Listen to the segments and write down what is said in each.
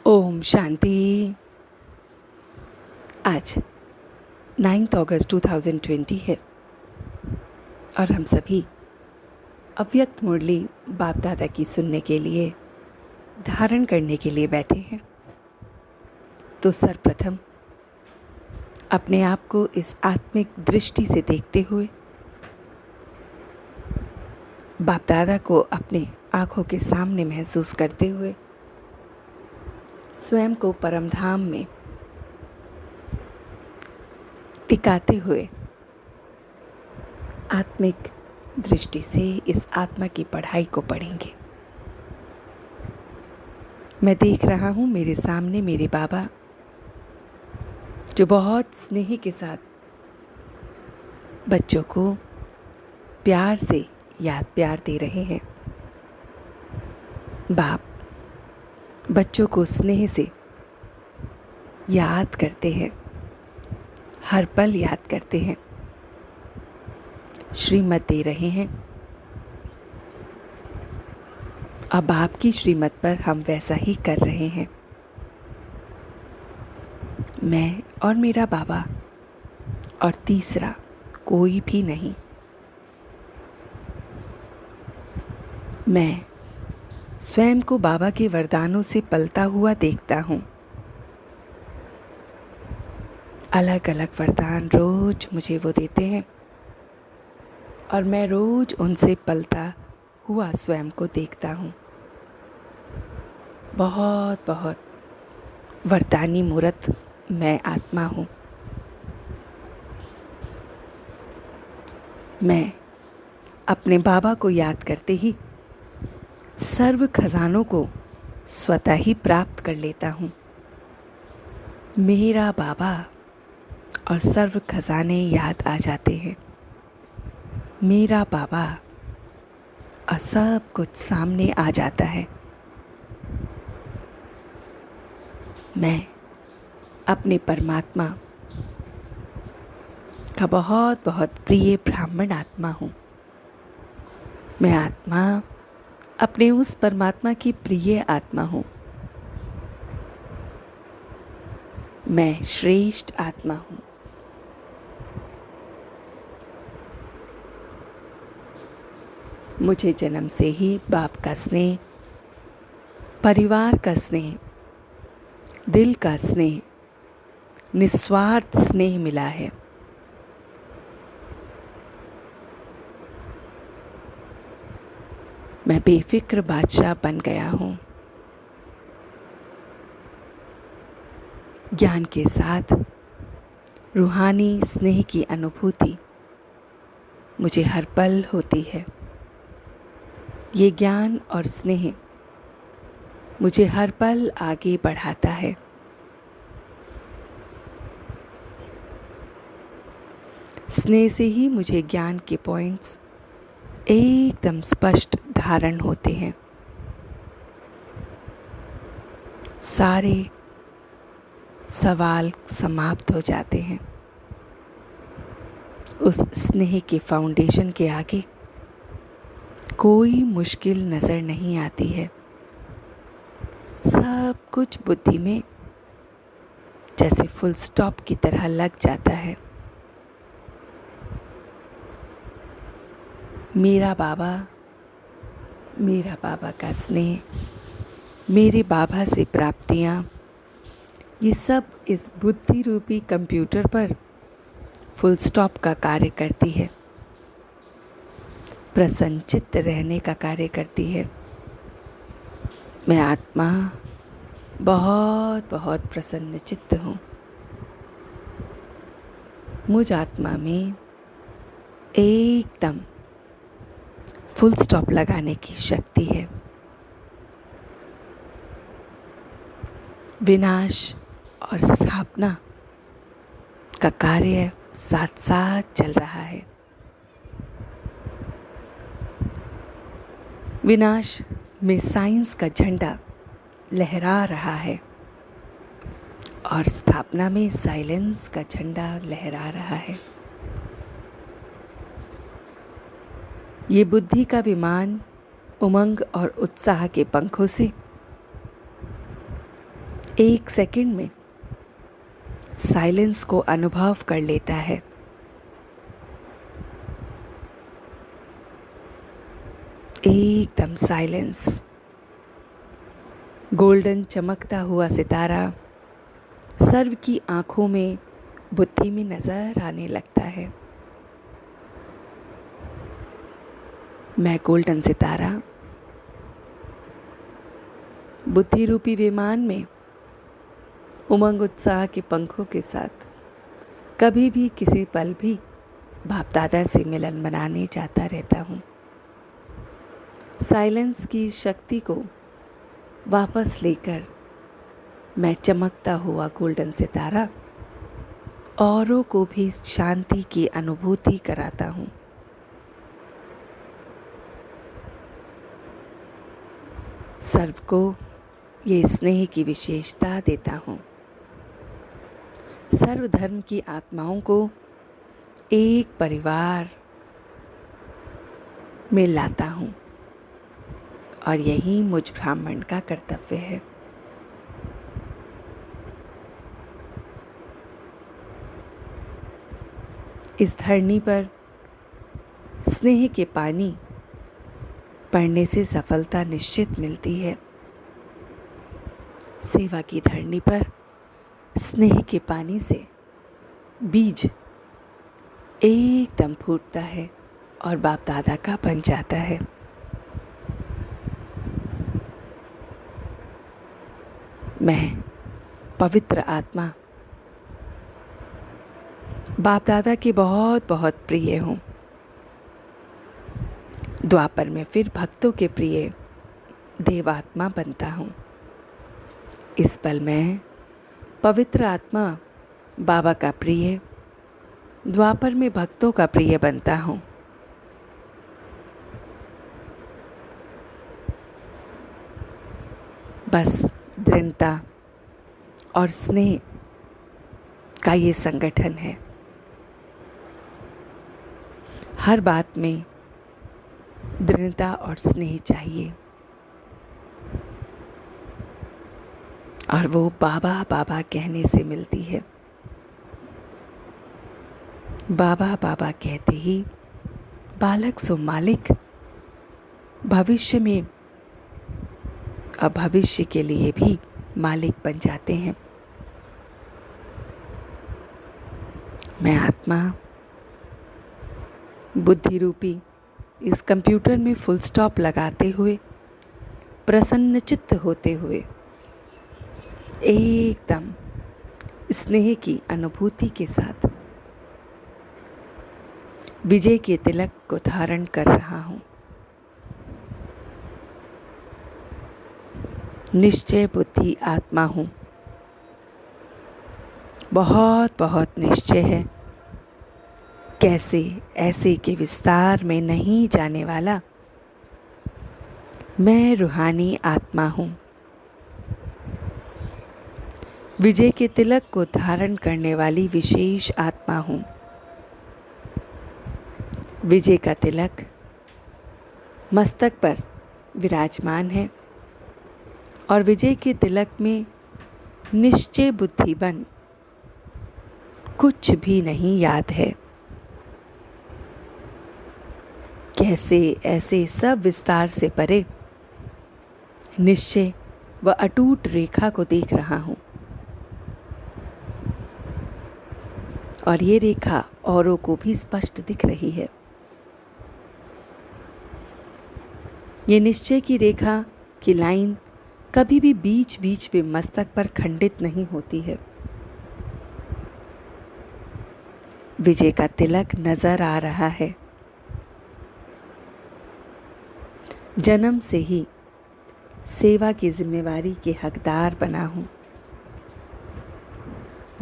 ओम शांति। आज 9 अगस्त 2020 है और हम सभी अव्यक्त मुरली बाप दादा की सुनने के लिए, धारण करने के लिए बैठे हैं। तो सर्वप्रथम अपने आप को इस आत्मिक दृष्टि से देखते हुए बाप दादा को अपने आँखों के सामने महसूस करते हुए स्वयं को परमधाम में टिकाते हुए आत्मिक दृष्टि से इस आत्मा की पढ़ाई को पढ़ेंगे। मैं देख रहा हूँ मेरे सामने मेरे बाबा, जो बहुत स्नेह के साथ बच्चों को प्यार से प्यार दे रहे हैं। बाप बच्चों को स्नेह से याद करते हैं, हर पल याद करते हैं, श्रीमत दे रहे हैं। अब आपकी श्रीमत पर हम वैसा ही कर रहे हैं। मैं और मेरा बाबा और तीसरा कोई भी नहीं। मैं स्वयं को बाबा के वरदानों से पलता हुआ देखता हूँ। अलग अलग वरदान रोज मुझे वो देते हैं और मैं रोज उनसे पलता हुआ स्वयं को देखता हूँ। बहुत बहुत वरदानी मूर्त मैं आत्मा हूँ। मैं अपने बाबा को याद करते ही सर्व खजानों को स्वतः ही प्राप्त कर लेता हूँ। मेरा बाबा और सर्व खजाने याद आ जाते हैं। मेरा बाबा और सब कुछ सामने आ जाता है। मैं अपने परमात्मा का बहुत बहुत प्रिय ब्राह्मण आत्मा हूँ। मैं आत्मा अपने उस परमात्मा की प्रिय आत्मा हूँ। मैं श्रेष्ठ आत्मा हूँ। मुझे जन्म से ही बाप का स्नेह, परिवार का स्नेह, दिल का स्नेह, निस्वार्थ स्नेह मिला है। मैं बेफिक्र बादशाह बन गया हूँ। ज्ञान के साथ रूहानी स्नेह की अनुभूति मुझे हर पल होती है। ये ज्ञान और स्नेह मुझे हर पल आगे बढ़ाता है। स्नेह से ही मुझे ज्ञान के पॉइंट्स एकदम स्पष्ट धारण होते हैं। सारे सवाल समाप्त हो जाते हैं। उस स्नेह के फाउंडेशन के आगे कोई मुश्किल नज़र नहीं आती है। सब कुछ बुद्धि में जैसे फुल स्टॉप की तरह लग जाता है। मेरा बाबा का स्नेह, मेरे बाबा से प्राप्तियाँ, ये सब इस बुद्धि रूपी कंप्यूटर पर फुल स्टॉप का कार्य करती है, प्रसन्नचित्त रहने का कार्य करती है। मैं आत्मा बहुत बहुत प्रसन्नचित्त हूँ। मुझ आत्मा में एकदम फुल स्टॉप लगाने की शक्ति है। विनाश और स्थापना का कार्य साथ साथ चल रहा है। विनाश में साइंस का झंडा लहरा रहा है और स्थापना में साइलेंस का झंडा लहरा रहा है। ये बुद्धि का विमान उमंग और उत्साह के पंखों से एक सेकंड में साइलेंस को अनुभव कर लेता है। एकदम साइलेंस। गोल्डन चमकता हुआ सितारा सर्व की आंखों में, बुद्धि में नजर आने लगता है। मैं गोल्डन सितारा बुद्धि रूपी विमान में उमंग उत्साह के पंखों के साथ कभी भी किसी पल भी बाप दादा से मिलन मनाने जाता रहता हूँ। साइलेंस की शक्ति को वापस लेकर मैं चमकता हुआ गोल्डन सितारा औरों को भी शांति की अनुभूति कराता हूँ। सर्व को ये स्नेह की विशेषता देता हूँ। सर्व धर्म की आत्माओं को एक परिवार में लाता हूँ और यही मुझ ब्राह्मण का कर्तव्य है। इस धरनी पर स्नेह के पानी पड़ने से सफलता निश्चित मिलती है। सेवा की धरनी पर स्नेह के पानी से बीज एकदम फूटता है और बाप दादा का बन जाता है। मैं पवित्र आत्मा बाप दादा के बहुत बहुत प्रिय हूँ। द्वापर में फिर भक्तों के प्रिय देवात्मा बनता हूँ। इस पल मैं पवित्र आत्मा बाबा का प्रिय, द्वापर में भक्तों का प्रिय बनता हूँ। बस दृढ़ता और स्नेह का ये संगठन है। हर बात में दृढ़ता और स्नेह चाहिए और वो बाबा बाबा कहने से मिलती है। बाबा बाबा कहते ही बालक सो मालिक भविष्य में और भविष्य के लिए भी मालिक बन जाते हैं। मैं आत्मा बुद्धि रूपी इस कंप्यूटर में फुल स्टॉप लगाते हुए, प्रसन्नचित्त होते हुए एकदम स्नेह की अनुभूति के साथ विजय के तिलक को धारण कर रहा हूँ। निश्चय बुद्धि आत्मा हूँ। बहुत बहुत निश्चय है। कैसे ऐसे के विस्तार में नहीं जाने वाला मैं रूहानी आत्मा हूँ। विजय के तिलक को धारण करने वाली विशेष आत्मा हूँ। विजय का तिलक मस्तक पर विराजमान है और विजय के तिलक में निश्चय बुद्धि बन कुछ भी नहीं याद है। कैसे ऐसे सब विस्तार से परे निश्चय व अटूट रेखा को देख रहा हूँ और ये रेखा औरों को भी स्पष्ट दिख रही है। ये निश्चय की रेखा की लाइन कभी भी बीच बीच में मस्तक पर खंडित नहीं होती है। विजय का तिलक नजर आ रहा है। जन्म से ही सेवा की जिम्मेवारी के हकदार बना हूँ।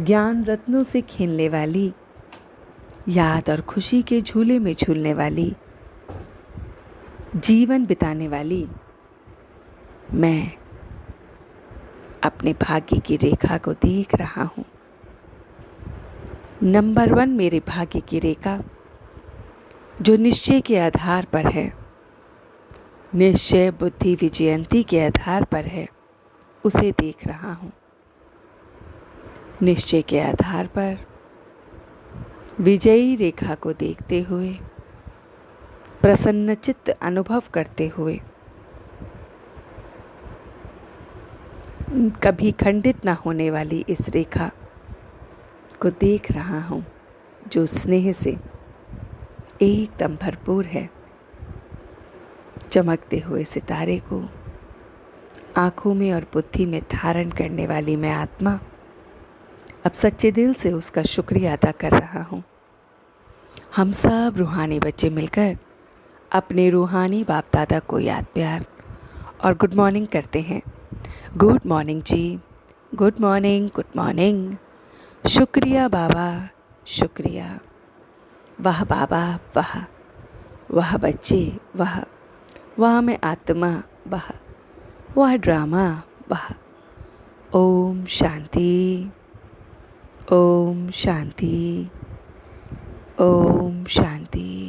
ज्ञान रत्नों से खेलने वाली, याद और खुशी के झूले में झूलने वाली, जीवन बिताने वाली मैं अपने भाग्य की रेखा को देख रहा हूँ। नंबर 1 मेरे भाग्य की रेखा जो निश्चय के आधार पर है, निश्चय बुद्धि विजयंती के आधार पर है, उसे देख रहा हूँ। निश्चय के आधार पर विजयी रेखा को देखते हुए, प्रसन्नचित्त अनुभव करते हुए, कभी खंडित न होने वाली इस रेखा को देख रहा हूँ, जो स्नेह से एकदम भरपूर है। चमकते हुए सितारे को आँखों में और बुद्धि में धारण करने वाली मैं आत्मा अब सच्चे दिल से उसका शुक्रिया अदा कर रहा हूँ। हम सब रूहानी बच्चे मिलकर अपने रूहानी बाप दादा को याद, प्यार और गुड मॉर्निंग करते हैं। गुड मॉर्निंग जी, गुड मॉर्निंग, गुड मॉर्निंग। शुक्रिया बाबा, शुक्रिया। वाह बाबा, वाह। वाह बच्चे, वाह। वाह मैं आत्मा, वाह। वाह ड्रामा, वाह। ओम शांति, ओम शांति, ओम शांति।